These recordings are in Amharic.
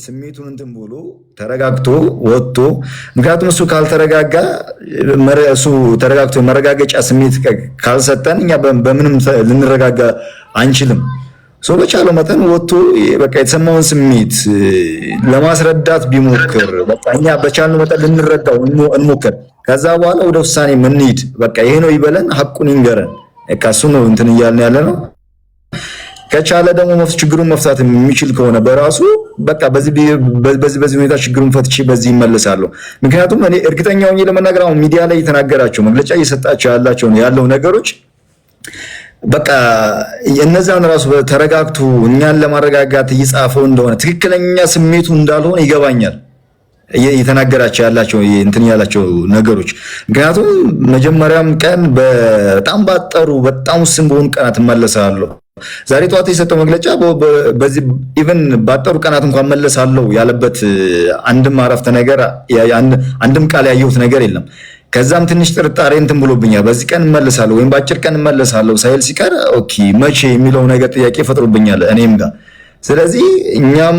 ስሜቱን እንትን ብሎ ተረጋግቶ ወጥቶ ምክንያቱም እሱ ካልተረጋጋ እሱ ተረጋግቶ መረጋገጫ ስሜት ካልሰጠን እኛ በምንም ልንረጋጋ አንችልም። ሰው በቻለው መጠን ወጥቶ በቃ የተሰማውን ስሜት ለማስረዳት ቢሞክር በቃ እኛ በቻልነው መጠን ልንረዳው እንሞክር። ከዛ በኋላ ወደ ውሳኔ ምንሄድ በቃ ይሄ ነው ይበለን፣ ሐቁን ይንገረን። በቃ እሱ ነው እንትን እያልን ያለ ነው። ከቻለ ደግሞ ችግሩን መፍታት የሚችል ከሆነ በራሱ በቃ በዚህ ሁኔታ ችግሩን ፈትቼ በዚህ ይመለሳለሁ። ምክንያቱም እኔ እርግጠኛ ሆኜ ለመናገር አሁን ሚዲያ ላይ የተናገራቸው መግለጫ እየሰጣቸው ያለው ነገሮች በቃ እነዛን ራሱ ተረጋግቶ እኛን ለማረጋጋት እየጻፈው እንደሆነ ትክክለኛ ስሜቱ እንዳልሆነ ይገባኛል። እየተናገራቸው ያላቸው እንትን ያላቸው ነገሮች ምክንያቱም መጀመሪያም ቀን በጣም በጣም ውስን በሆኑ ቀናት እመለሳለሁ። ዛሬ ጠዋት የሰጠው መግለጫ በዚህ ኢቭን ባጠሩ ቀናት እንኳን መለሳለሁ ያለበት አንድም አረፍተ ነገር አንድም ቃል ያየሁት ነገር የለም። ከዛም ትንሽ ጥርጣሬ እንትን ብሎብኛል። በዚህ ቀን እመለሳለሁ ወይም በአጭር ቀን እመለሳለሁ ሳይል ሲቀር ኦኬ መቼ የሚለው ነገር ጥያቄ ፈጥሮብኛል እኔም ጋር። ስለዚህ እኛም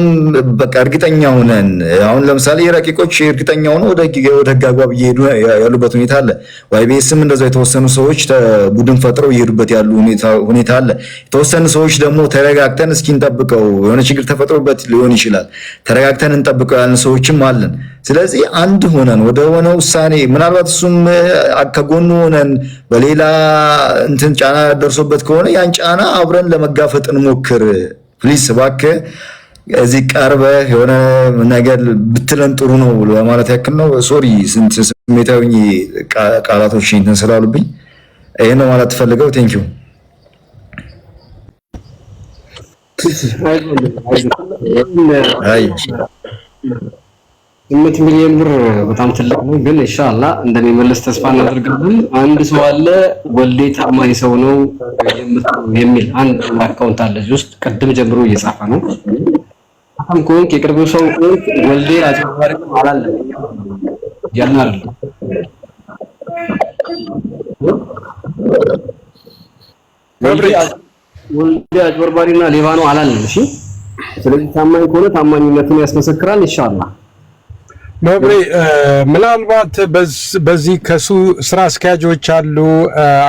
በቃ እርግጠኛ ሆነን አሁን ለምሳሌ ረቂቆች እርግጠኛ ሆነው ወደ ህግ አግባብ እየሄዱ ያሉበት ሁኔታ አለ። ዋይቢኤስም እንደዛው የተወሰኑ ሰዎች ቡድን ፈጥረው እየሄዱበት ያሉ ሁኔታ አለ። የተወሰኑ ሰዎች ደግሞ ተረጋግተን እስኪ እንጠብቀው የሆነ ችግር ተፈጥሮበት ሊሆን ይችላል ተረጋግተን እንጠብቀው ያልን ሰዎችም አለን። ስለዚህ አንድ ሆነን ወደ ሆነ ውሳኔ ምናልባት እሱም ከጎኑ ሆነን በሌላ እንትን ጫና ደርሶበት ከሆነ ያን ጫና አብረን ለመጋፈጥ እንሞክር። ፕሊስ እባክህ እዚህ ቀርበህ የሆነ ነገር ብትለን ጥሩ ነው ለማለት ያክል ነው። ሶሪ ስሜታዊ ቃላቶች እንትን ስላሉብኝ ይሄን ነው ማለት ፈልገው። ቴንክ ዩ። ስምንት ሚሊዮን ብር በጣም ትልቅ ነው፣ ግን ኢንሻአላህ እንደሚመለስ ተስፋ እናደርጋለን። አንድ ሰው አለ ወልዴ ታማኝ ሰው ነው የሚል አንድ አካውንት አለ እዚህ ውስጥ ቅድም ጀምሮ እየጻፈ ነው። አሁን ኮንክ የቅርብ ሰው ወልዴ አጭበርባሪ አላለም ያልን አይደል? ወልዴ አጭበርባሪና ሌባ ነው አላለም። እሺ፣ ስለዚህ ታማኝ ከሆነ ታማኝነቱን ያስመሰክራል ኢንሻአላህ። መብሬ ምናልባት በዚህ ከሱ ስራ አስኪያጆች አሉ፣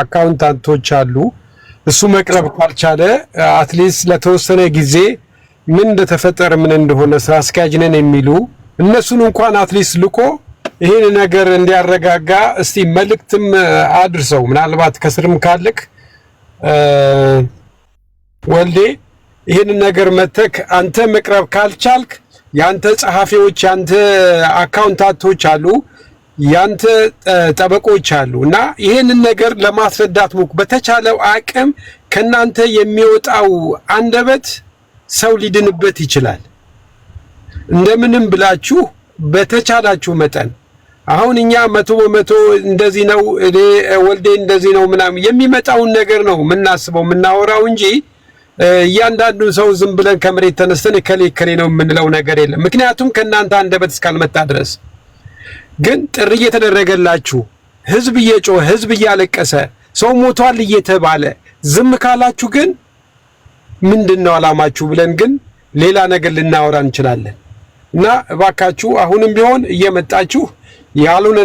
አካውንታንቶች አሉ። እሱ መቅረብ ካልቻለ አትሊስት ለተወሰነ ጊዜ ምን እንደተፈጠረ ምን እንደሆነ ስራ አስኪያጅ ነን የሚሉ እነሱን እንኳን አትሊስት ልኮ ይሄን ነገር እንዲያረጋጋ እስቲ መልእክትም አድርሰው። ምናልባት ከስርም ካልክ ወልዴ ይሄን ነገር መተክ አንተ መቅረብ ካልቻልክ ያንተ ጸሐፊዎች ያንተ አካውንታንቶች አሉ፣ ያንተ ጠበቆች አሉ እና ይሄንን ነገር ለማስረዳት በተቻለው አቅም ከናንተ የሚወጣው አንደበት ሰው ሊድንበት ይችላል። እንደምንም ብላችሁ በተቻላችሁ መጠን አሁን እኛ 100% እንደዚህ ነው እኔ ወልዴ እንደዚህ ነው ምናምን የሚመጣውን ነገር ነው የምናስበው የምናወራው እንጂ እያንዳንዱን ሰው ዝም ብለን ከመሬት ተነስተን ከሌ ነው የምንለው ነገር የለም። ምክንያቱም ከናንተ አንደበት እስካልመጣ ድረስ ግን ጥሪ እየተደረገላችሁ ህዝብ እየጮኸ ህዝብ እያለቀሰ ሰው ሞቷል እየተባለ ዝም ካላችሁ ግን ምንድነው አላማችሁ ብለን ግን ሌላ ነገር ልናወራ እንችላለን። እና እባካችሁ አሁንም ቢሆን እየመጣችሁ ያሉን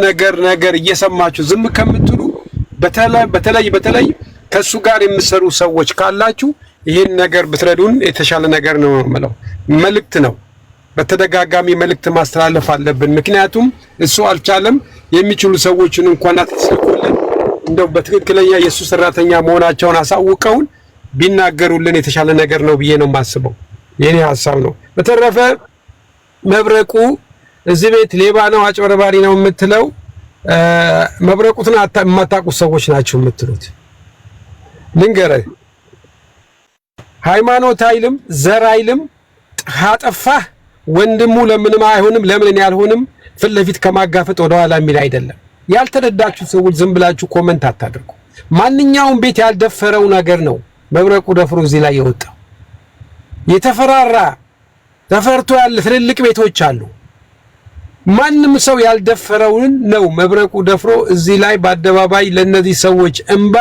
ነገር እየሰማችሁ ዝም ከምትሉ በተለይ ከሱ ጋር የምትሰሩ ሰዎች ካላችሁ ይሄን ነገር ብትረዱን የተሻለ ነገር ነው ማለት መልእክት ነው። በተደጋጋሚ መልእክት ማስተላለፍ አለብን። ምክንያቱም እሱ አልቻለም የሚችሉ ሰዎችን እንኳን አትስልኩልን እንደው በትክክለኛ የሱ ሰራተኛ መሆናቸውን አሳውቀውን ቢናገሩልን የተሻለ ነገር ነው ብዬ ነው የማስበው። የኔ ሐሳብ ነው። በተረፈ መብረቁ እዚህ ቤት ሌባ ነው አጭበርባሪ ነው የምትለው መብረቁትን የማታውቁት ሰዎች ናቸው የምትሉት። ልንገርህ ሃይማኖት አይልም ዘር አይልም። ካጠፋህ ወንድሙ ለምንም አይሆንም ለምን እኔ አልሆንም ፊት ለፊት ከማጋፈጥ ወደ ኋላ የሚል አይደለም። ያልተረዳችሁ ሰዎች ዝም ብላችሁ ኮሜንት አታድርጉ። ማንኛውም ቤት ያልደፈረው ነገር ነው መብረቁ ደፍሮ እዚህ ላይ የወጣው። የተፈራራ ተፈርቶ ያለ ትልልቅ ቤቶች አሉ። ማንም ሰው ያልደፈረውን ነው መብረቁ ደፍሮ እዚህ ላይ በአደባባይ ለነዚህ ሰዎች እንባ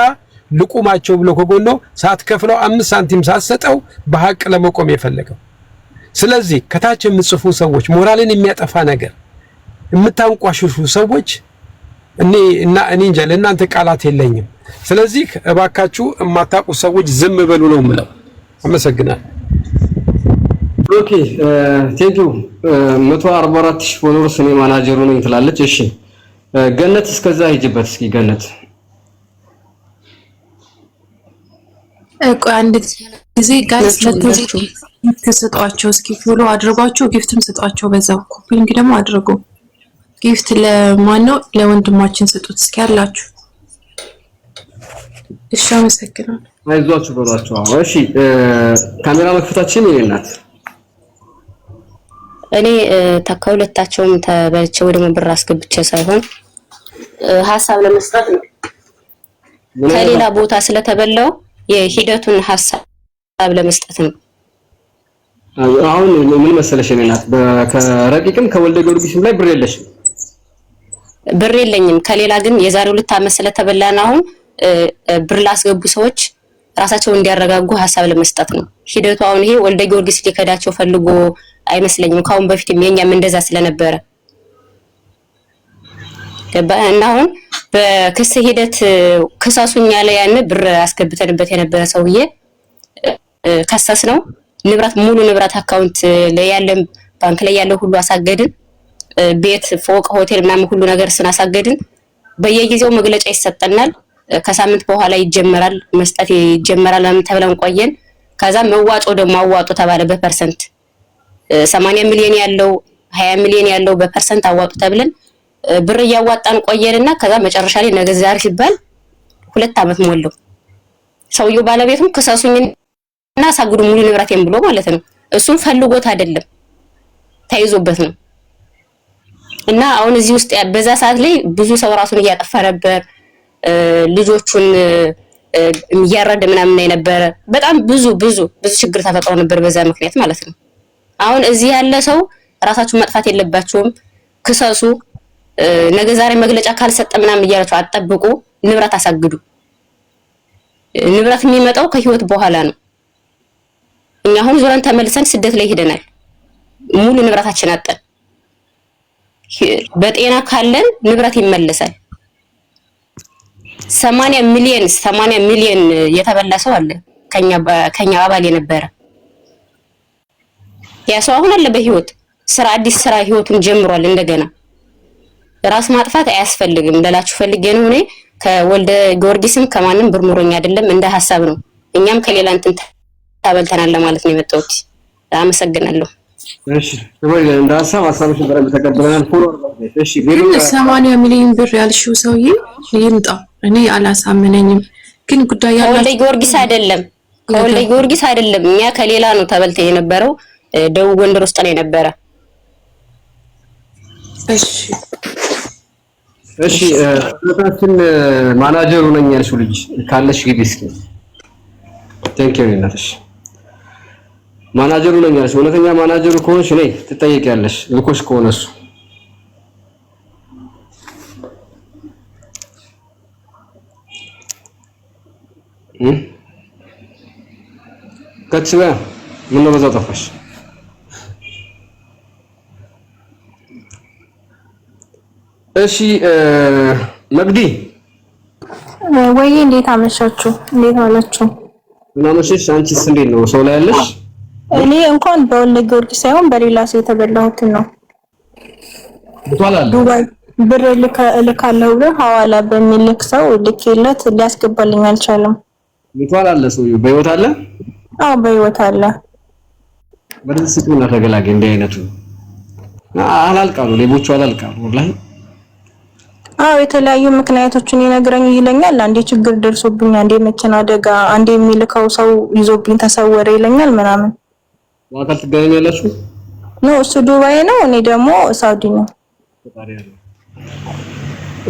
ልቁማቸው ብሎ ከጎኖ ሳትከፍለው 5 ሳንቲም ሳትሰጠው በሐቅ ለመቆም የፈለገው። ስለዚህ ከታች የምትጽፉ ሰዎች ሞራልን የሚያጠፋ ነገር የምታንቋሽሹ ሰዎች እኔ እንጃ ለእናንተ ቃላት የለኝም። ስለዚህ እባካችሁ የማታውቁ ሰዎች ዝም በሉ ነው የምለው። አመሰግናለሁ። ኦኬ ቴንክ ዩ 144000 ፎሎወርስ እኔ ማናጀሩ ነኝ ትላለች። እሺ ገነት እስከዛ ሂጅበት እስኪ ገነት አንድ ጊዜ ጋይስ ጊፍት ስጧቸው እስኪ ፎሎ አድርጓቸው ጊፍትም ስጧቸው በዛው ኮፒንግ ደግሞ አድርጉ። ጊፍት ለማን ነው? ለወንድማችን ስጡት እስኪ ያላችሁ። እሺ አመሰግናለሁ። አይዟችሁ በሏቸው። እሺ ካሜራ መክፈታችን የኔ ናት። እኔ ተከውለታቸውም ተበልቼው ደግሞ ብር አስገብቼ ሳይሆን ሐሳብ ለመስጠት ነው። ከሌላ ቦታ ስለተበላው የሂደቱን ሐሳብ ለመስጠት ነው። አሁን ምን መሰለሽ እኔ ናት ከረቂቅም ከወልደ ጊዮርጊስም ላይ ብር የለሽም። ብር የለኝም። ከሌላ ግን የዛሬው 2 ዓመት ስለተበላን አሁን ብር ላስገቡ ሰዎች ራሳቸውን እንዲያረጋጉ ሐሳብ ለመስጠት ነው። ሂደቱ አሁን ይሄ ወልደ ጊዮርጊስ ሊከዳቸው ፈልጎ አይመስለኝም። ካሁን በፊትም የኛም እንደዛ ስለነበረ እና አሁን በክስ ሂደት ክሳሱኛ ላይ ያን ብር አስገብተንበት የነበረ ሰውዬ ከሰስ ነው። ንብረት ሙሉ ንብረት አካውንት ላይ ያለ ባንክ ላይ ያለው ሁሉ አሳገድን። ቤት፣ ፎቅ፣ ሆቴል ምናምን ሁሉ ነገር ስናሳገድን በየጊዜው መግለጫ ይሰጠናል። ከሳምንት በኋላ ይጀመራል መስጠት ይጀመራል ተብለን ቆየን። ከዛ መዋጮ ደግሞ አዋጡ ተባለ በፐርሰንት 80 ሚሊዮን ያለው 20 ሚሊዮን ያለው በፐርሰንት አዋጡ ተብለን ብር እያዋጣን ቆየንና ከዛ መጨረሻ ላይ ነገ ዛሬ ሲባል 2 ዓመት ሞላው። ሰውየው ባለቤቱም ከሳሱኝና አሳግዱ ሙሉ ንብረቴን ብሎ ማለት ነው። እሱም ፈልጎት አይደለም ተይዞበት ነው። እና አሁን እዚህ ውስጥ በዛ ሰዓት ላይ ብዙ ሰው ራሱን እያጠፋ ነበር። ልጆቹን እያረደ ምናምን የነበረ በጣም ብዙ ችግር ተፈጥሮ ነበር በዛ ምክንያት ማለት ነው። አሁን እዚህ ያለ ሰው ራሳችሁን መጥፋት የለባችሁም። ክሰሱ፣ ነገ ዛሬ መግለጫ ካልሰጠ ምናምን እያላችሁ አጠብቁ፣ ንብረት አሳግዱ። ንብረት የሚመጣው ከህይወት በኋላ ነው። እኛ አሁን ዞረን ተመልሰን ስደት ላይ ሄደናል። ሙሉ ንብረታችን አጠን። በጤና ካለን ንብረት ይመለሳል። 80 ሚሊዮን የተበላ ሰው አለ ከኛ አባል የነበረ ያ ሰው አሁን አለ በህይወት ስራ አዲስ ስራ ህይወቱን ጀምሯል። እንደገና ራስ ማጥፋት አያስፈልግም ለላችሁ ፈልጌ ነው። እኔ ከወልደ ጊዮርጊስም ከማንም ብር ኑሮኝ አይደለም እንደ ሐሳብ ነው። እኛም ከሌላ እንትን ታበልተናል ለማለት ነው የመጣሁት። አመሰግናለሁ። እሺ ወይ እንደ ሐሳብሽን በረም ተቀበለናል። እሺ 80 ሚሊዮን ብር ያልሽው ሰውዬ ይምጣ። እኔ አላሳመነኝም። ግን ጉዳይ ያለው ከወልደ ጊዮርጊስ አይደለም እኛ ከሌላ ነው ተበልተን የነበረው። ደቡብ ጎንደር ውስጥ ነው የነበረ። እሺ ታችን ማናጀሩ ነኝ ያልሽው ልጅ ካለሽ ግቢ እስኪ። ቴንክ ዩ እናትሽ። ማናጀሩ ነኝ ያልሽው እውነተኛ ማናጀሩ ከሆንሽ ነይ ትጠየቂያለሽ። ልኮሽ ከሆነ እሱ ከትበ ምን ነው በዛው ጠፋሽ? እሺ መግዲ ወይ እንዴት አመሻችሁ? እንዴት ዋላችሁ? እናመሸሽ። አንቺስ እንዴት ነው? ሰው ላይ ያለሽ? እኔ እንኳን በወልደ ጊዮርጊስ ሳይሆን በሌላ ሰው የተበላሁት ነው። ዱባይ ብር ልካለሁ ብሎ ሐዋላ በሚልክ ሰው ልኬለት ሊያስገባልኝ አልቻለም። ሙቷል አለ ሰውዬው በህይወት አለ? አዎ በህይወት አለ። በደንብ ሲጡና ተገላገኝ። እንደ አይነቱ አላልቃሉ ሌቦቹ አላልቃሉ ወላሂ። አዎ የተለያዩ ምክንያቶችን ይነግረኝ ይለኛል። አንዴ ችግር ደርሶብኝ፣ አንዴ መኪና አደጋ፣ አንዴ የሚልከው ሰው ይዞብኝ ተሰወረ ይለኛል ምናምን። ዋካል ትገናኛላችሁ? ነው እሱ ዱባይ ነው፣ እኔ ደግሞ ሳውዲ ነው።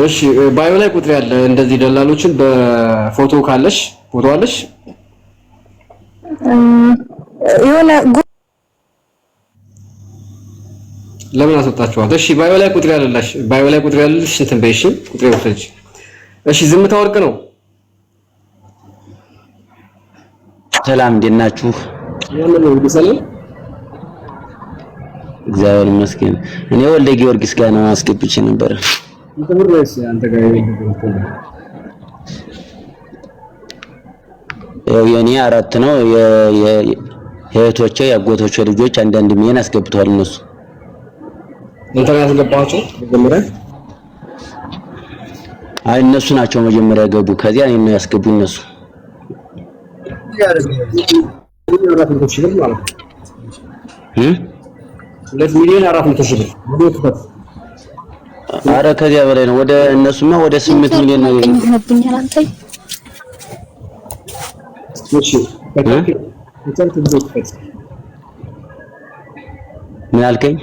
እሺ ባዮ ላይ ቁጥር ያለ እንደዚህ ደላሎችን በፎቶ ካለሽ ፎቶ አለሽ? የሆነ ለምን አስወጣችኋት? እሺ ባዮ ላይ ቁጥር ያለላሽ ባዮ ላይ ቁጥር ያለልሽ እንትን በይሽ ቁጥር ይወሰጂ። እሺ ዝምታ ወርቅ ነው። ሰላም እንዴት ናችሁ? ያምን ነው ሰላም እግዚአብሔር ይመስገን። እኔ ወልደ ጊዮርጊስ ጋር ነው አስገብቼ ነበር። እንትብርስ አንተ ጋር የኔ 4 ነው። የእህቶቼ ያጎቶቼ ልጆች አንዳንድ ሚሊዮን አስገብተዋል እነሱ። አንተ ጋር ያስገባቸው መጀመሪያ? አይ እነሱ ናቸው መጀመሪያ ገቡ። ከዚያ እኔ ነው ያስገቡ እነሱ። ሁለት ሚሊዮን 400,000 ብር። ኧረ ከዚያ በላይ ነው። ወደ እነሱማ ወደ 8 ሚሊዮን ነው ይሆንብኛል። አንተ እሺ ምን አልከኝ?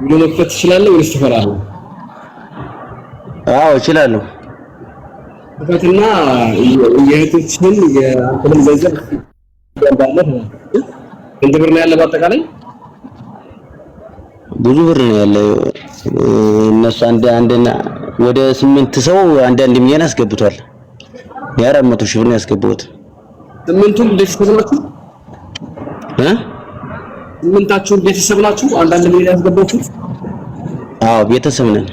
ምን መክፈት ትችላለህ ወይስ ትፈራለህ? አዎ እችላለሁ። ፈትና የእህቶችን የአንተንም ገንዘብ ያባለህ እንት ብር ነው ያለው በአጠቃላይ ብዙ ብር ነው ያለው። እነሱ አንድና ወደ 8 ሰው አንዳንድ ሚሊዮን አስገብቷል። የ400,000 ብር ነው ያስገቡት። 8ቱም ቤተሰብ ናችሁ? ስምንታችሁም ቤተሰብ ናችሁ? አንዳንድ ሚሊዮን ያስገባችሁት? አዎ ቤተሰብ ነን።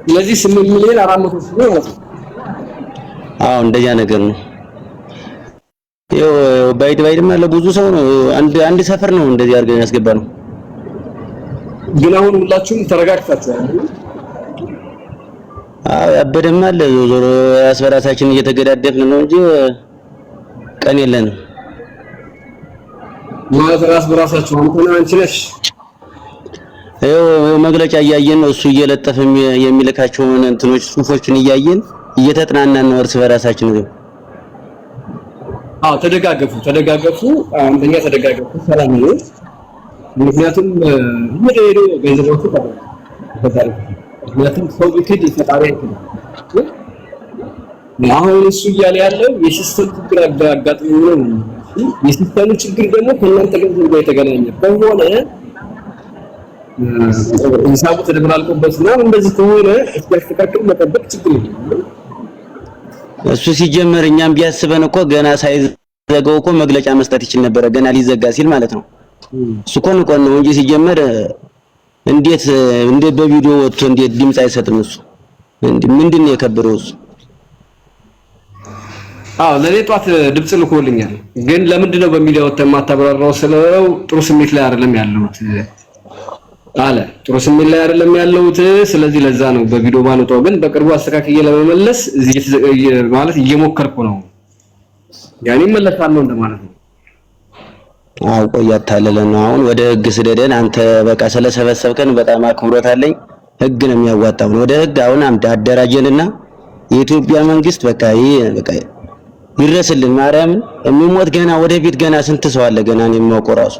ስለዚህ 8 ሚሊዮን 400,000 ብር ነው። አዎ እንደኛ ነገር ነው። ይኸው ባይድም ያለ ብዙ ሰው ነው። አንድ ሰፈር ነው እንደዚህ አድርገን ያስገባነው። ግን አሁን ሁላችሁም ተረጋግታችኋል? አዎ ያበደም አለ። ዞሮ አስበራሳችን እየተገዳደፍን ነው እንጂ ቀን የለንም። ማለት ራስ በራሳችሁ አንተና አንቺ ነሽ? ይኸው መግለጫ እያየን ነው። እሱ እየለጠፈ የሚልካቸውን እንትኖች ጽሁፎችን እያየን እየተጥናናን ነው እርስ በራሳችን። አዎ ተደጋገፉ። አንደኛ ተደጋገፉ፣ ሰላም ነው። ምክንያቱም ሄዶ ገንዘቦቹ ተባለ። ምክንያቱም ሰው ቢክድ ፈጣሪ አይክድም። አሁን እሱ እያለ ያለው የሲስተም ችግር አጋጥሞ ነው። የሲስተሙ ችግር ደግሞ ከእናንተ ገንዘብ ጋር የተገናኘ ከሆነ ሂሳቡ ተደብላልቆበት ነው። እንደዚህ ከሆነ እስኪያስተካክል መጠበቅ ችግር የለም። እሱ ሲጀመር እኛም ቢያስበን እኮ ገና ሳይዘጋው እኮ መግለጫ መስጠት ይችል ነበር። ገና ሊዘጋ ሲል ማለት ነው። እሱ እኮ ንቆን ነው እንጂ ሲጀመር እንዴት በቪዲዮ ወጥቶ እንዴት ድምጽ አይሰጥም? እሱ ምንድነው የከበረው እሱ? አዎ ለኔ ጧት ድምጽ ልኮልኛል። ግን ለምንድነው በሚዲያ ወጥተህ የማታብራራው ስለው ጥሩ ስሜት ላይ አይደለም ያለሁት አለ። ጥሩ ስሜት ላይ አይደለም ያለሁት፣ ስለዚህ ለዛ ነው በቪዲዮ ማለቷው። ግን በቅርቡ አስተካክዬ ለመመለስ ማለት እየሞከርኩ ነው። ያኔ መለሳለሁ እንደማለት ነው። አዎ ቆያታለለን ነው። አሁን ወደ ህግ ስደደን አንተ በቃ ስለሰበሰብከን በጣም አክብሮት አለኝ። ህግ ነው የሚያዋጣው። ወደ ህግ አሁን አደራጀንና የኢትዮጵያ መንግስት በቃ በቃ ይረስልን። ማርያምን የሚሞት ገና ወደፊት ገና ስንት ሰው አለ ገና ነው የማውቀው ራሱ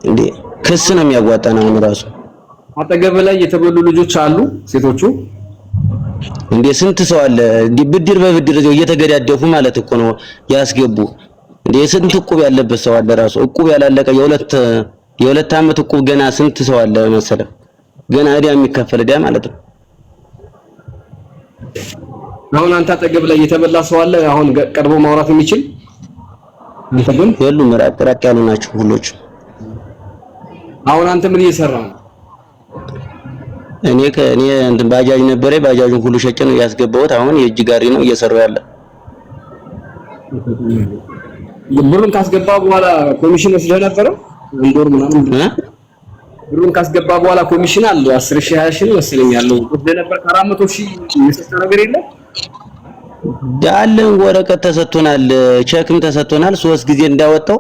እንዴ ክስ ነው የሚያዋጣን። አሁን ራሱ አጠገብ ላይ የተበሉ ልጆች አሉ ሴቶቹ እንዴ ስንት ሰው አለ ብድር በብድር እየተገዳደፉ ማለት እኮ ነው ያስገቡ። እንዴ ስንት ዕቁብ ያለበት ሰው አለ ራሱ ዕቁብ ያላለቀ የሁለት ዓመት ዕቁብ ገና ስንት ሰው አለ መሰለህ ገና ዕዳ የሚከፈል ዕዳ ማለት ነው። አሁን አንተ አጠገብ ላይ የተበላ ሰው አለ አሁን ቀርቦ ማውራት የሚችል ይፈገም የሉም። ራቅ ያሉ ናቸው ሁሎች። አሁን አንተ ምን እየሰራ ነው? እኔ እንትን ባጃጅ ነበረ ባጃጁን ሁሉ ሸጬ ነው ያስገባሁት። አሁን የእጅ ጋሪ ነው እየሰራው ያለ። ብሩን ካስገባ በኋላ ኮሚሽን ወስደህ ነበረ? እንዶር ምናምን ብሩን ካስገባ በኋላ ኮሚሽን አለ 10,000 20,000 መሰለኝ ያለው ወስደህ ነበር። 400,000 የሰጠው ነገር የለም ዳለን ወረቀት ተሰጥቶናል፣ ቼክም ተሰጥቶናል 3 ጊዜ እንዳወጣው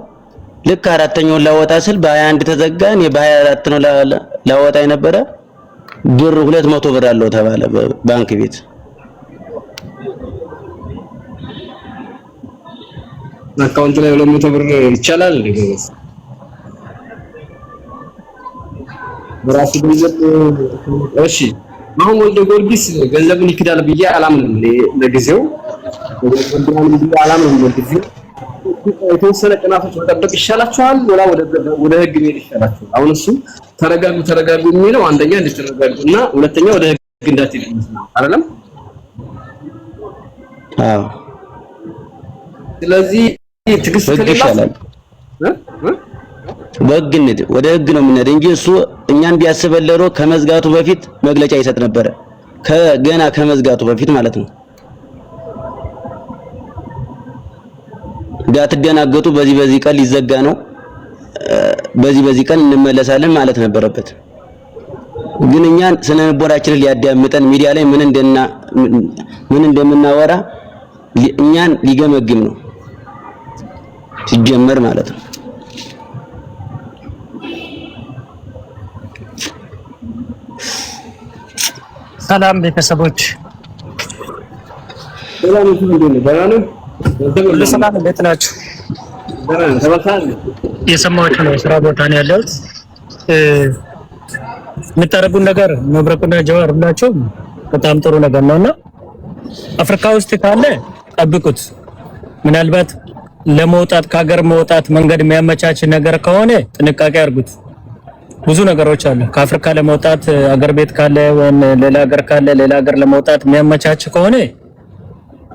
ልክ አራተኛውን ላወጣ ስል በ21 ተዘጋን። በ24 ነው ላወጣ የነበረ ብር 200 ብር አለው ተባለ ባንክ ቤት። አካውንት ላይ 200 ብር ይቻላል ለገበስ በራሱ ገንዘብ። እሺ አሁን ወልደ ጊዮርጊስ ገንዘቡን ይክዳል ብዬ አላምንም። ለጊዜው ወልደ ጊዮርጊስ አላምንም። ለጊዜው የተወሰነ ቀናቶች መጠበቅ ይሻላችኋል ወላ ወደ ህግ መሄድ ይሻላችኋል? አሁን እሱ ተረጋጉ የሚለው አንደኛ እንድትረጋጉና ሁለተኛ ወደ ህግ እንዳትሄዱ አይደለም? አዎ። ስለዚህ ትግስት ከሌላ ወደ ህግ ነው የምንሄድ እንጂ እሱ እኛን ቢያስበለሮ ከመዝጋቱ በፊት መግለጫ ይሰጥ ነበር። ገና ከመዝጋቱ በፊት ማለት ነው። እንዳትደናገጡ በዚህ ቀን ሊዘጋ ነው፣ በዚህ ቀን እንመለሳለን ማለት ነበረበት። ግን እኛን ስነልቦናችንን ሊያዳምጠን ሚዲያ ላይ ምን እንደምናወራ እኛን ሊገመግም ነው ሲጀመር ማለት ነው። ሰላም ቤተሰቦች፣ ሰላም እንዴት ናችሁ? የሰማሁት ነው። ስራ ቦታ ነው ያለሁት። የምታደርጉን ነገር መብረቁና ጀዋር ብላችሁ በጣም ጥሩ ነገር ነውና አፍሪካ ውስጥ ካለ ጠብቁት። ምናልባት ለመውጣት ከሀገር መውጣት መንገድ የሚያመቻች ነገር ከሆነ ጥንቃቄ አድርጉት። ብዙ ነገሮች አሉ። ከአፍሪካ ለመውጣት አገር ቤት ካለ ወይም ሌላ ሀገር ካለ ሌላ ሀገር ለመውጣት የሚያመቻች ከሆነ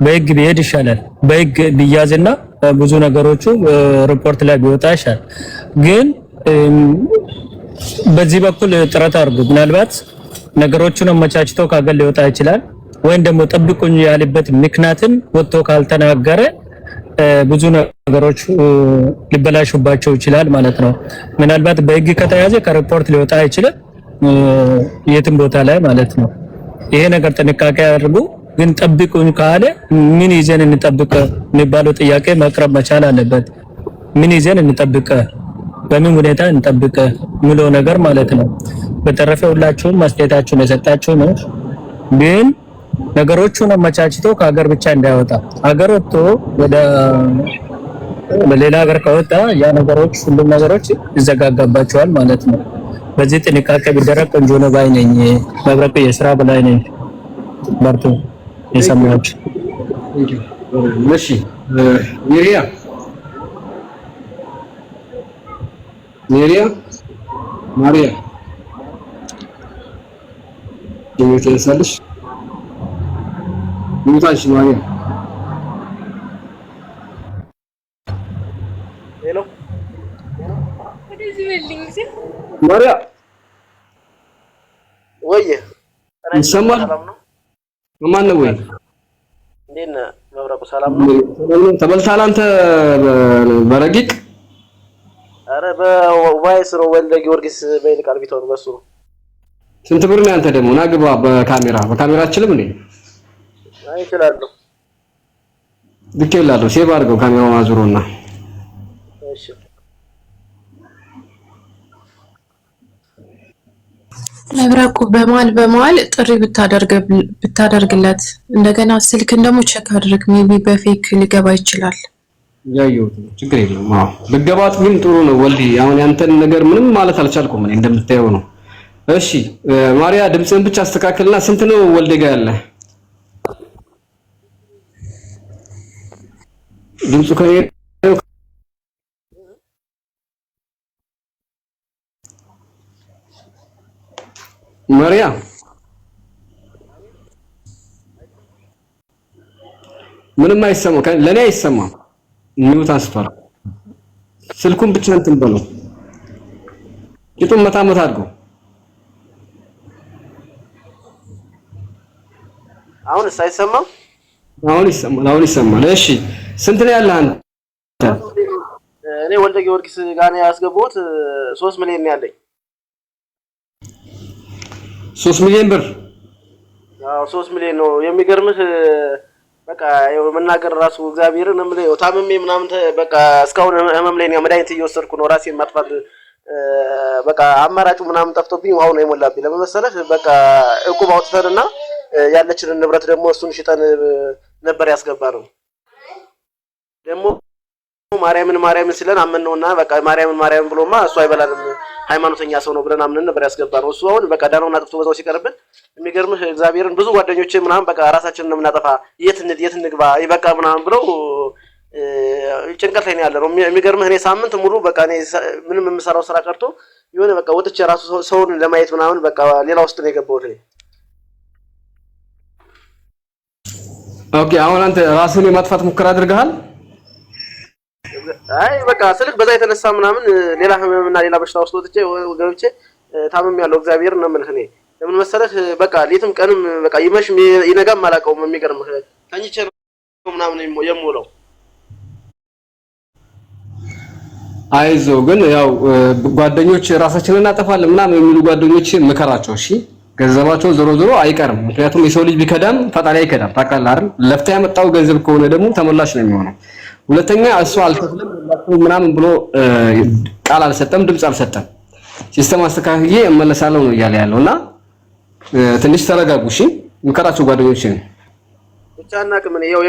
በህግ ቢሄድ ይሻላል። በህግ ቢያዝና ብዙ ነገሮቹ ሪፖርት ላይ ቢወጣ ይሻላል። ግን በዚህ በኩል ጥረት አድርጉ። ምናልባት ነገሮቹን አመቻችቶ ከሀገር ሊወጣ ይችላል። ወይም ደግሞ ጠብቁኝ ያለበት ምክንያትን ወጥቶ ካልተናገረ ብዙ ነገሮች ሊበላሹባቸው ይችላል ማለት ነው። ምናልባት በህግ ከተያዘ ከሪፖርት ሊወጣ ይችላል የትም ቦታ ላይ ማለት ነው። ይሄ ነገር ጥንቃቄ አድርጉ። ግን ጠብቁኝ ካለ ምን ይዘን እንጠብቅ የሚባለው ጥያቄ መቅረብ መቻል አለበት። ምን ይዘን እንጠብቅ፣ በምን ሁኔታ እንጠብቅ ምለው ነገር ማለት ነው። በተረፈ ሁላችሁም ማስተያየታችሁን የሰጣችሁ ነው። ግን ነገሮቹን አመቻችቶ ከሀገር ብቻ እንዳይወጣ፣ ሀገር ወጥቶ ወደ ሌላ ሀገር ከወጣ ያ ነገሮች ሁሉም ነገሮች ይዘጋጋባቸዋል ማለት ነው። በዚህ ጥንቃቄ ቢደረግ ቆንጆ ነው ባይ ነኝ። መብረቁ የስራ በላይ ነኝ። በርቱ። የሰማችሁ እሺ። ሚሪያ ማሪያ ይመጣልሽ ሙታሽ ማሪያ ሄሎ ማሪያ ወየ ይሰማል? ማን ነው ወይ? እንዴት ነህ መብረቁ? ሰላም ነው? ተበልተሃል አንተ በረቂቅ? አረ በቫይስ ነው ወልደ ጊዮርጊስ በይልቃል ቢተው ነው በሱ ነው። ስንት ብር ነው አንተ ደግሞ? ና ግባ። በካሜራ አችልም እንዴ? አይ እችላለሁ። ልኬልሃለሁ። ሴቭ አድርገው ካሜራውን አዙሮና። እሺ መብረቁ በመሀል ጥሪ ብታደርግለት እንደገና ስልክን ደግሞ ቼክ አድርግ። ሜቢ በፌክ ሊገባ ይችላል። ያየሁት ችግር የለውም። አዎ ልገባት ግን ጥሩ ነው። ወልዲ አሁን ያንተን ነገር ምንም ማለት አልቻልኩም እኔ እንደምታየው ነው። እሺ ማሪያ ድምፅህን ብቻ አስተካክልና። ስንት ነው ወልዴ ጋር ያለ ድምፁ? ከኔ ማሪያ ምንም አይሰማም። ለኔ አይሰማም። ሚውት አስፈራ። ስልኩን ብቻ እንትን በለው። ቂጡን መታ አድርገው። አሁንስ አይሰማም? አሁን ይሰማል። እሺ ስንት ነው ያለህ አንተ? እኔ ወልደ ጊዮርጊስ ጋር ነው ያስገባሁት። 3 ሚሊዮን ነው ያለኝ። 3 ሚሊዮን ብር? አዎ 3 ሚሊዮን ነው። የሚገርምህ በቃ መናገር ራሱ እግዚአብሔርን እምልህ ታምሜ ምናምን በቃ እስካሁን ህመም ላይ ነው። መድኃኒት እየወሰድኩ ነው። ራሴን ማጥፋት በቃ አማራጩ ምናምን ጠፍቶብኝ ውሃው ነው የሞላብኝ። ለምን መሰለህ? በቃ እቁብ አውጥተንና ያለችንን ንብረት ደግሞ እሱን ሽጠን ነበር ያስገባነው። ደግሞ ማርያምን ሲለን አመንነውና በቃ ማርያምን ብሎማ እሱ አይበላንም ሃይማኖተኛ ሰው ነው ብለን አምነን ነበር ያስገባነው። እሱ አሁን በቃ ዳናውና አጥፍቶ በዛው ሲቀርብን የሚገርምህ እግዚአብሔርን ብዙ ጓደኞቼ ምናምን በቃ ራሳችንን ነው የምናጠፋ የት እንግባ ይበቃ ምናምን ብለው ጭንቀት ላይ ነው ያለነው። የሚገርምህ እኔ ሳምንት ሙሉ በቃ እኔ ምንም የምሰራው ስራ ቀርቶ የሆነ በቃ ወጥቼ ራሱ ሰውን ለማየት ምናምን በቃ ሌላ ውስጥ ነው የገባሁት እኔ። ኦኬ አሁን አንተ ራስህን የማጥፋት ሙከራ አድርገሃል? አይ በቃ ስልክ በዛ የተነሳ ምናምን ሌላ ህመምና ሌላ በሽታ ውስጥ ወጥቼ ገብቼ ታምም ያለው እግዚአብሔር ነው የምልህ። እኔ ለምን መሰለህ በቃ ሌትም ቀንም በቃ ይመሽም ይነጋም አላውቀውም። የሚገርምህ ተኝቼ ነው ምናምን የምውለው። አይዞ ግን ያው ጓደኞች ራሳችንን እናጠፋለን ምናምን የሚሉ ጓደኞች ምከራቸው እሺ። ገንዘባቸው ዞሮ ዞሮ አይቀርም። ምክንያቱም የሰው ልጅ ቢከዳም ፈጣሪ አይከዳም። ታውቃለህ አይደል? ለፍታ ያመጣው ገንዘብ ከሆነ ደግሞ ተመላሽ ነው የሚሆነው። ሁለተኛ እሱ አልከፍልም ምናምን ብሎ ቃል አልሰጠም፣ ድምጽ አልሰጠም። ሲስተም አስተካክዬ እመለሳለሁ ነው እያለ ያለውና ትንሽ ተረጋጉ እሺ። ምከራቸው ጓደኞችን ብቻ እናቅም ነው ያው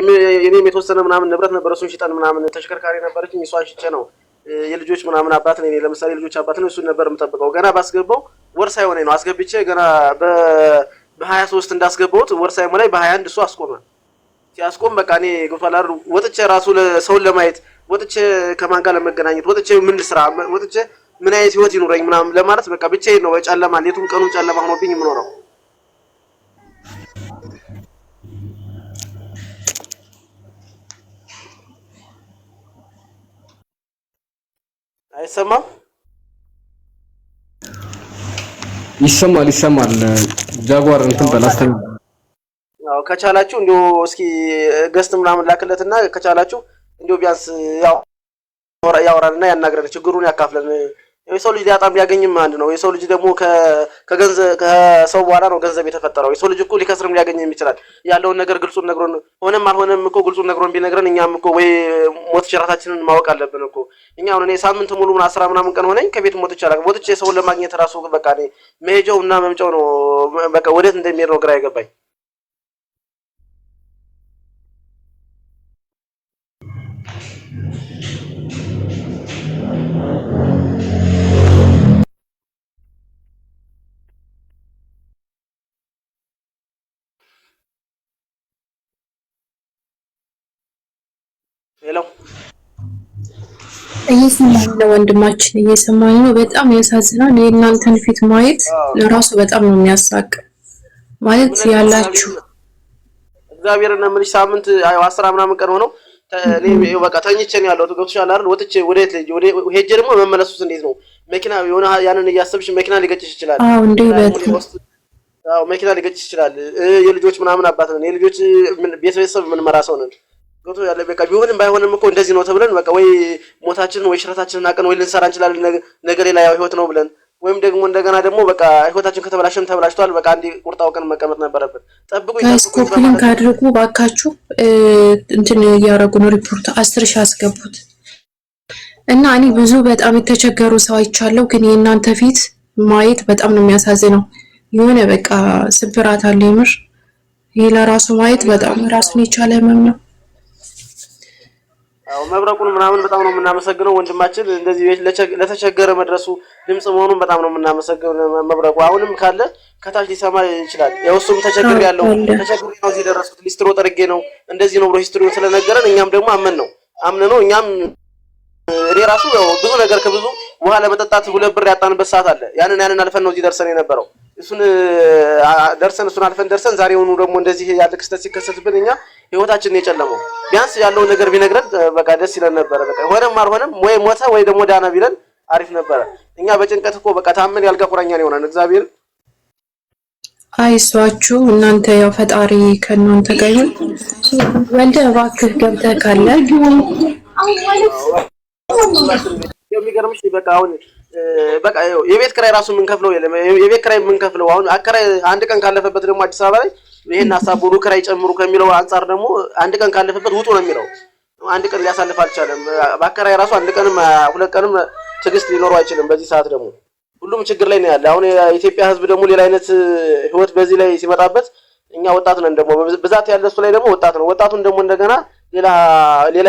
የኔም የተወሰነ ምናምን ንብረት ነበር እሱን ሽጠን ምናምን ተሽከርካሪ ነበረችኝ እሷን ሽጬ ነው የልጆች ምናምን አባት ነኝ። ለምሳሌ ልጆች አባት ነው እሱን ነበር የምጠብቀው። ገና ባስገባው ወር ሳይሆነኝ ነው አስገብቼ ገና በ23 እንዳስገባሁት ወር ሳይሞላኝ በ21 እሱ አስቆመ። ሲያስቆም በቃ እኔ ጎፋላር ወጥቼ ራሱ ለሰውን ለማየት ወጥቼ ከማን ጋር ለመገናኘት ወጥቼ ምን ልስራ ወጥቼ ምን አይነት ህይወት ይኑረኝ ምናምን ለማለት በቃ ብቻዬን ነው በጨለማ ሌቱን ቀኑን ጨለማ ሆኖብኝ የምኖረው። አይሰማም? ይሰማል። ጃጓር እንትን በላስተን አዎ ከቻላችሁ እንደው እስኪ ገስት ምናምን ላክለትና ከቻላችሁ እንደው ቢያንስ ያወራልና ያናግረን ችግሩን ያካፍለን። የሰው ልጅ ሊያጣም ሊያገኝም አንድ ነው። የሰው ልጅ ደግሞ ከሰው በኋላ ነው ገንዘብ የተፈጠረው። የሰው ልጅ እኮ ሊከስርም ሊያገኝም ይችላል። ያለውን ነገር ግልጹን ነግሮን ሆነም አልሆነም እኮ ግልጹን ነግሮን ቢነግረን እኛም እኮ ወይ ሞት ሸራታችንን ማወቅ አለብን እኮ። እኛ አሁን እኔ ሳምንት ሙሉ 10 ምናምን ቀን ሆነኝ ከቤት ሞት ይቻላል። ሞትቼ ሰውን ለማግኘት ራሱ በቃ እኔ መሄጃው እና መምጫው ነው በቃ ወዴት እንደሚሄድ ነው ግራ አይገባኝ። ሄሎ እየሰማኝ ነው ወንድማችን፣ እየሰማኝ ነው። በጣም ያሳዝናል። የእናንተን ፊት ማየት ለራሱ በጣም ነው የሚያሳቅ። ማለት ያላችሁ እግዚአብሔርን ነው የምልሽ። ሳምንት 10 ምናምን ቀን ሆነው እኔ በቃ ተኝቼ ነው ያለሁት። ገብቶሻል አይደል? ወጥቼ ወዴት ልጅ ሄጄ ደግሞ መመለሱስ እንዴት ነው? መኪና የሆነ ያንን እያሰብሽ መኪና ሊገጭሽ ይችላል። አዎ እንዴ በጣም አዎ መኪና ሊገጭሽ ይችላል። የልጆች ምናምን አባት ነን። የልጆች ቤተሰብ ምን መራ ሰው ነን። ገብቶ ያለ በቃ ቢሆንም ባይሆንም እኮ እንደዚህ ነው ተብለን በቃ ወይ ሞታችንን ወይ ሽረታችንን አቀን ወይ ልንሰራ እንችላለን ነገር ሌላ ያው ህይወት ነው ብለን ወይም ደግሞ እንደገና ደግሞ በቃ ህይወታችን ከተበላሸም ተበላሽቷል በቃ አንዴ ቁርጣው ቀን መቀመጥ ነበረብን። ጠብቁኝ ስኮፕሊንግ አድርጉ ባካችሁ። እንትን እያደረጉ ነው ሪፖርት 10,000 አስገቡት እና እኔ ብዙ በጣም የተቸገሩ ሰው አይቻለሁ። ግን የእናንተ ፊት ማየት በጣም ነው የሚያሳዝነው። የሆነ በቃ ስብራት አለ የምር። ይሄ ለራሱ ማየት በጣም ራሱን የቻለ ህመም ነው። አው መብረቁን ምናምን በጣም ነው የምናመሰግነው ወንድማችን። እንደዚህ ለተቸገረ መድረሱ ድምጽ መሆኑን በጣም ነው የምናመሰግነው መብረቁ። አሁንም ካለ ከታች ሊሰማ ይችላል። ያውሱም ተቸግር ያለው ተቸግር ነው እዚህ ደረስኩት ሊስትሮ ጠርጌ ነው እንደዚህ ነው ብሎ ሂስትሪውን ስለነገረን እኛም ደግሞ አምነን ነው እኛም እኔ ራሱ ያው ብዙ ነገር ከብዙ ውሃ ለመጠጣት 2 ብር ያጣንበት ሰዓት አለ። ያንን አልፈን ነው እዚህ ደርሰን የነበረው። እሱን አልፈን ደርሰን ዛሬውኑ ደግሞ እንደዚህ ያለ ክስተት ሲከሰትብን እኛ ህይወታችንን የጨለመው ቢያንስ ያለውን ነገር ቢነግረን በቃ ደስ ይለን ነበር። በቃ ሆነም አልሆነም ወይ ሞተ ወይ ደግሞ ዳና ቢለን አሪፍ ነበር። እኛ በጭንቀት እኮ በቃ ታመን ያልጋ ቁራኛ ነው የሆነን። እግዚአብሔር አይሷችሁ እናንተ ያው ፈጣሪ ከእናንተ ጋር ይሁን። ወልደ እባክህ ገብተህ ካለ የሚገርምሽ በቃ አሁን በቃ የቤት ክራይ ራሱ ምን ከፍለው የለም። የቤት ክራይ ምን ከፍለው አሁን አከራይ አንድ ቀን ካለፈበት ደግሞ አዲስ አበባ ላይ ይሄን ሐሳቡሉ ክራይ ጨምሩ ከሚለው አንፃር ደግሞ አንድ ቀን ካለፈበት ውጡ ነው የሚለው። አንድ ቀን ሊያሳልፍ አልቻለም። በአከራይ ራሱ አንድ ቀንም 2 ቀንም ትግስት ሊኖረው አይችልም። በዚህ ሰዓት ደግሞ ሁሉም ችግር ላይ ነው ያለ። አሁን የኢትዮጵያ ሕዝብ ደግሞ ሌላ አይነት ህይወት በዚህ ላይ ሲመጣበት እኛ ወጣት ነን ደግሞ በዛት ያለ እሱ ላይ ደግሞ ወጣት ነው። ወጣቱን ደግሞ እንደገና ሌላ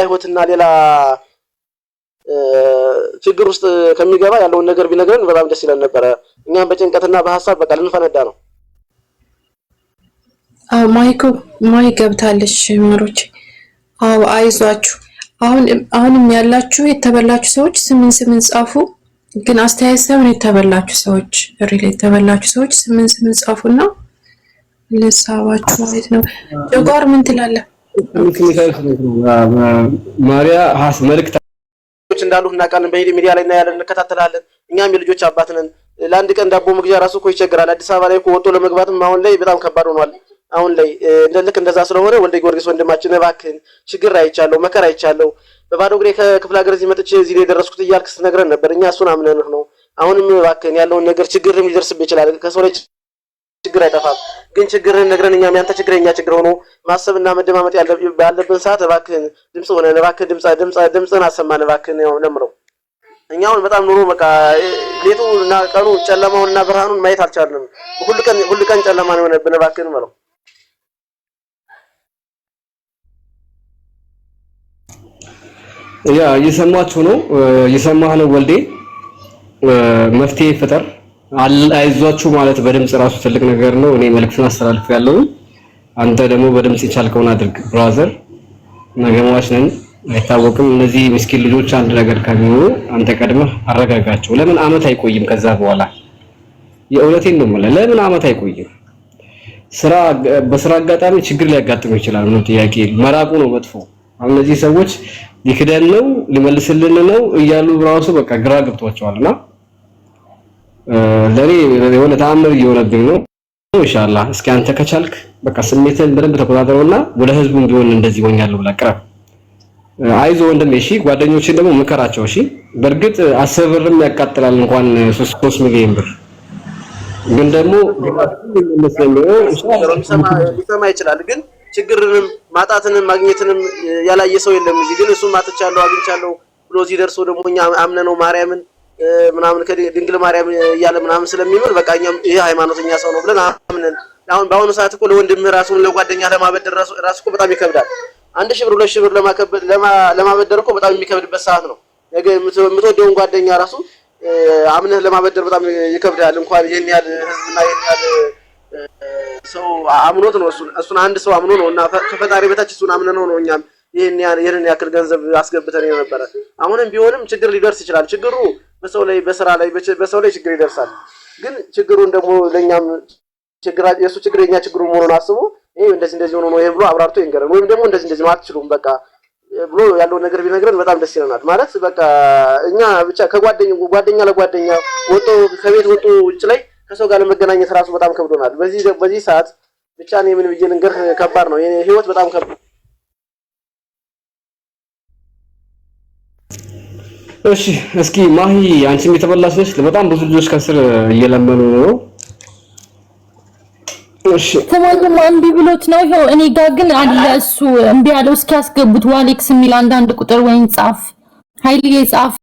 ህይወትና ሌላ ችግር ውስጥ ከሚገባ ያለውን ነገር ቢነግረን በጣም ደስ ይለን ነበር። እኛም በጭንቀትና በሐሳብ በቃ ልንፈነዳ ነው። ማይ ገብታለች ማሮች። አይዟችሁ። አሁንም ያላችሁ የተበላችሁ ሰዎች 8 ጻፉ። ግን አስተያየት ሳይሆን የተበላችሁ ሰዎች የተበላችሁ ሰዎች 8 ጻፉና ለሳባችሁ ማለት ነው። ጀጓር ምን ትላለህ? ማሪያ መልእክት ችግሮች እንዳሉ እናውቃለን። በሚዲያ ላይ እናያለን፣ እንከታተላለን። እኛም የልጆች አባት ነን። ለአንድ ቀን ዳቦ መግዣ ራሱ እኮ ይቸግራል። አዲስ አበባ ላይ እኮ ወጥቶ ለመግባትም አሁን ላይ በጣም ከባድ ሆኗል። አሁን ላይ ልክ እንደዛ ስለሆነ ወልደ ጊዮርጊስ ወንድማችን እባክህን ችግር አይቻለሁ፣ መከራ አይቻለሁ፣ በባዶ እግሬ ከክፍለ ሀገር እዚህ መጥቼ እዚህ ላይ የደረስኩት እያልክ ስትነግረን ነበር። እኛ እሱን አምነንህ ነው። አሁንም እባክህን ያለውን ነገር ችግርም ሊደርስብህ ይችላል። ከሰው ላይ ችግር አይጠፋም፣ ግን ችግርህን ነግረን እኛም ያንተ ችግር የኛ ችግር ሆኖ ማሰብና መደማመጥ ያለብን ሰዓት እባክህን ድምጽ ሆነን እባክህን ድምጽህን አሰማን እባክህን ነው የምለው። እኛ አሁን በጣም ኑሮ በቃ ሌቱና ቀኑ ጨለማውንና ብርሃኑን ማየት አልቻልንም። ሁሉ ቀን ጨለማ ነው የሆነብን። እባክህን ማለት ያ እየሰማችሁ ነው፣ እየሰማህ ነው ወልዴ። መፍትሄ ፍጠር፣ አይዟችሁ ማለት በድምጽ ራሱ ትልቅ ነገር ነው። እኔ መልዕክቱን አስተላልፌያለሁ። አንተ ደግሞ በድምጽ የቻልከውን አድርግ ብራዘር። ነገ ሟች ነን አይታወቅም። እነዚህ ምስኪን ልጆች አንድ ነገር ከሚሆኑ አንተ ቀድመህ አረጋጋቸው። ለምን አመት አይቆይም? ከዛ በኋላ የእውነቴን ነው የምልህ፣ ለምን አመት አይቆይም? በስራ አጋጣሚ ችግር ሊያጋጥም ይችላል። ምንም ጥያቄ መራቁ ነው መጥፎ። አሁን እነዚህ ሰዎች ሊክደን ነው ሊመልስልን ነው እያሉ ራሱ በቃ ግራ ገብቷቸዋልና ለኔ የሆነ ተአምር እየሆነብኝ ነው። ኢንሻአላህ እስኪ አንተ ከቻልክ በቃ ስሜትን በደንብ ተቆጣጠረውና ወደ ህዝቡም ቢሆን እንደዚህ ሆኛለሁ ብለህ ቅረብ። አይዞ ወንድሜ እሺ። ጓደኞችን ደግሞ ምከራቸው እሺ። በእርግጥ 10 ብርም ያቃጥላል እንኳን 3 ሚሊዮን ብር ግን ደግሞ ሊሰማ ይችላል። ግን ችግርንም ማጣትንም ማግኘትንም ያላየ ሰው የለም እዚህ። ግን እሱም አጥቻለሁ አግኝቻለሁ ብሎ እዚህ ደርሶ ደግሞ እኛ አምነነው ማርያምን ምናምን ከድንግል ማርያም እያለ ምናምን ስለሚምር በቃ እኛም ይሄ ሃይማኖተኛ ሰው ነው ብለን አምነን አሁን በአሁኑ ሰዓት እኮ ለወንድምህ ራሱን ለጓደኛ ለማበደር ራሱ እኮ በጣም ይከብዳል። 1000 ብር 2000 ብር ለማበደር እኮ በጣም የሚከብድበት ሰዓት ነው። ነገ የምትወደውን ጓደኛ ራሱ አምነህ ለማበደር በጣም ይከብዳል። እንኳን ይሄን ያህል ህዝብና ይሄን ያህል ሰው አምኖት ነው እሱን አንድ ሰው አምኖ ነው እና ከፈጣሪ በታች እሱን አምነነው ነው እኛም ይሄን ያክል ገንዘብ አስገብተን የነበረ። አሁንም ቢሆንም ችግር ሊደርስ ይችላል። ችግሩ በሰው ላይ በስራ ላይ በሰው ላይ ችግር ይደርሳል። ግን ችግሩን ደግሞ ለኛም የሱ ችግር የኛ ችግሩ መሆኑን አስቦ ይሄ እንደዚህ ሆኖ ነው ይሄ ብሎ አብራርቶ ይንገረን። ወይም ደግሞ እንደዚህ ነው አትችሉም በቃ ብሎ ያለውን ነገር ቢነግረን በጣም ደስ ይለናል። ማለት በቃ እኛ ብቻ ጓደኛ ለጓደኛ ከቤት ወጡ ውጭ ላይ ከሰው ጋር ለመገናኘት ራሱ በጣም ከብዶናል። በዚህ ሰዓት ብቻ እኔ ምን ብዬ ልንገር፣ ከባድ ነው ህይወት በጣም ከባድ። እሺ እስኪ ማሂ አንቺም የተበላሽ ነሽ። በጣም ብዙ ልጆች ከስር እየለመኑ ነው። እሺ ተማሪም እምቢ ብሎት ነው። ይሄው እኔ ጋር ግን አለ እሱ እምቢ ያለው እስኪ ያስገቡት ዋሌክስ የሚል አንዳንድ ቁጥር ወይን ጻፍ ኃይልዬ ጻፍ